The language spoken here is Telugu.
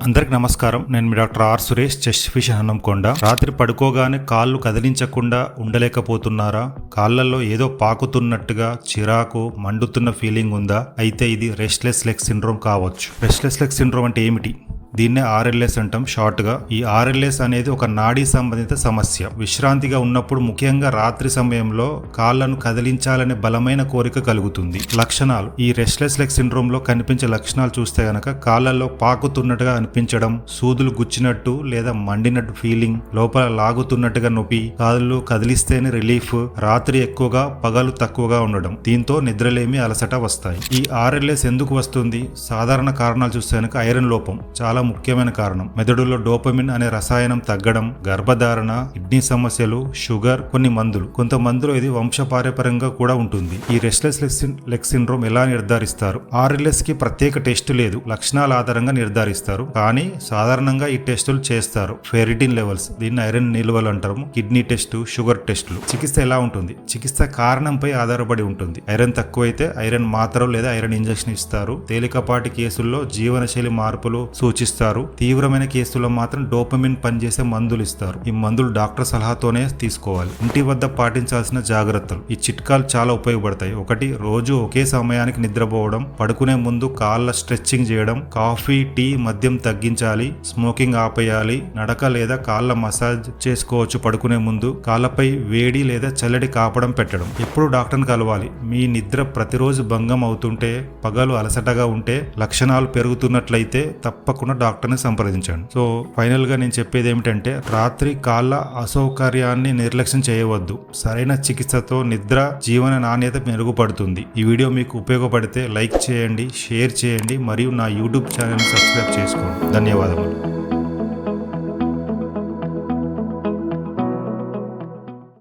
అందరికి నమస్కారం. నేను మీ doctor R Suresh, chest physician Hanamkonda. రాత్రి పడుకోగానే కాళ్ళు కదిలించకుండా ఉండలేకపోతున్నారా? కాళ్ళల్లో ఏదో పాకుతున్నట్టుగా చిరాకు, మండుతున్న ఫీలింగ్ ఉందా? అయితే ఇది రెస్ట్లెస్ లెగ్ సిండ్రోమ్ కావచ్చు. రెస్ట్లెస్ లెగ్ సిండ్రోమ్ అంటే ఏమిటి? దీన్నే ఆర్ఎల్ఎస్ అంటాం షార్ట్ గా. ఈ ఆర్ఎల్ఎస్ అనేది ఒక నాడీ సంబంధిత సమస్య. విశ్రాంతిగా ఉన్నప్పుడు, ముఖ్యంగా రాత్రి సమయంలో కాళ్లను కదిలించాలనే బలమైన కోరిక కలుగుతుంది. లక్షణాలు: ఈ రెస్ట్లెస్ లెగ్ సిండ్రోమ్ లో కనిపించే లక్షణాలు చూస్తే గనక కాళ్లలో పాకుతున్నట్టుగా అనిపించడం, సూదులు గుచ్చినట్టు లేదా మండినట్టు ఫీలింగ్, లోపల లాగుతున్నట్టుగా నొప్పి, కాళ్ళు కదిలిస్తేనే రిలీఫ్, రాత్రి ఎక్కువగా పగలు తక్కువగా ఉండడం, దీంతో నిద్రలేమి, అలసట వస్తాయి. ఈ ఆర్ఎల్ఎస్ ఎందుకు వస్తుంది? సాధారణ కారణాలు చూస్తే గనక ఐరన్ లోపం చాలా ముఖ్యమైన కారణం. మెదడులో డోపమిన్ అనే రసాయనం తగ్గడం, గర్భధారణ, కిడ్నీ సమస్యలు, షుగర్, కొన్ని మందులు. కొంత మందులో ఇది వంశపారంపర్యంగా కూడా ఉంటుంది. ఈ రెస్ట్లెస్ లెగ్ సిండ్రోమ్ ఎలా నిర్ధారిస్తారు? ఆర్ఎల్ఎస్ కి ప్రత్యేక టెస్ట్ లేదు, లక్షణాల ఆధారంగా నిర్ధారిస్తారు. కానీ సాధారణంగా ఈ టెస్టులు చేస్తారు. ఫెరిటిన్ లెవెల్స్, దీన్ని ఐరన్ నిల్వలు అంటారు, కిడ్నీ టెస్ట్, షుగర్ టెస్టులు. చికిత్స ఎలా ఉంటుంది? చికిత్స కారణంపై ఆధారపడి ఉంటుంది. ఐరన్ తక్కువైతే ఐరన్ మాత్రలు లేదా ఐరన్ ఇంజెక్షన్ ఇస్తారు. తేలికపాటి కేసుల్లో జీవనశైలి మార్పులు సూచిస్తారు. తీవ్రమైన కేసుల్లో మాత్రం డోపమిన్ పనిచేసే మందులు ఇస్తారు. ఈ మందులు డాక్టర్ సలహాతోనే తీసుకోవాలి. ఇంటి వద్ద పాటించాల్సిన జాగ్రత్తలు: ఈ చిట్కాలు చాలా ఉపయోగపడతాయి. 1. రోజు ఒకే సమయానికి నిద్రపోవడం, పడుకునే ముందు కాళ్ళ స్ట్రెచ్చింగ్ చేయడం, కాఫీ, టీ, మద్యం తగ్గించాలి, స్మోకింగ్ ఆపేయాలి, నడక లేదా కాళ్ళ మసాజ్ చేసుకోవచ్చు. పడుకునే ముందు కాళ్ళపై వేడి లేదా చల్లటి కాపడం పెట్టడం. ఎప్పుడు డాక్టర్ని కలవాలి. మీ నిద్ర ప్రతిరోజు భంగం అవుతుంటే, పగలు అలసటగా ఉంటే, లక్షణాలు పెరుగుతున్నట్లయితే తప్పకుండా డాక్టర్ని సంప్రదించండి. సో ఫైనల్ గా నేను చెప్పేది ఏమిటంటే, రాత్రి కాళ్ళ అసౌకర్యాన్ని నిర్లక్ష్యం చేయవద్దు. సరైన చికిత్సతో నిద్ర, జీవన నాణ్యత మెరుగుపడుతుంది. ఈ వీడియో మీకు ఉపయోగపడితే లైక్ చేయండి, షేర్ చేయండి మరియు నా యూట్యూబ్ ఛానల్ని సబ్స్క్రైబ్ చేసుకోండి. ధన్యవాదములు.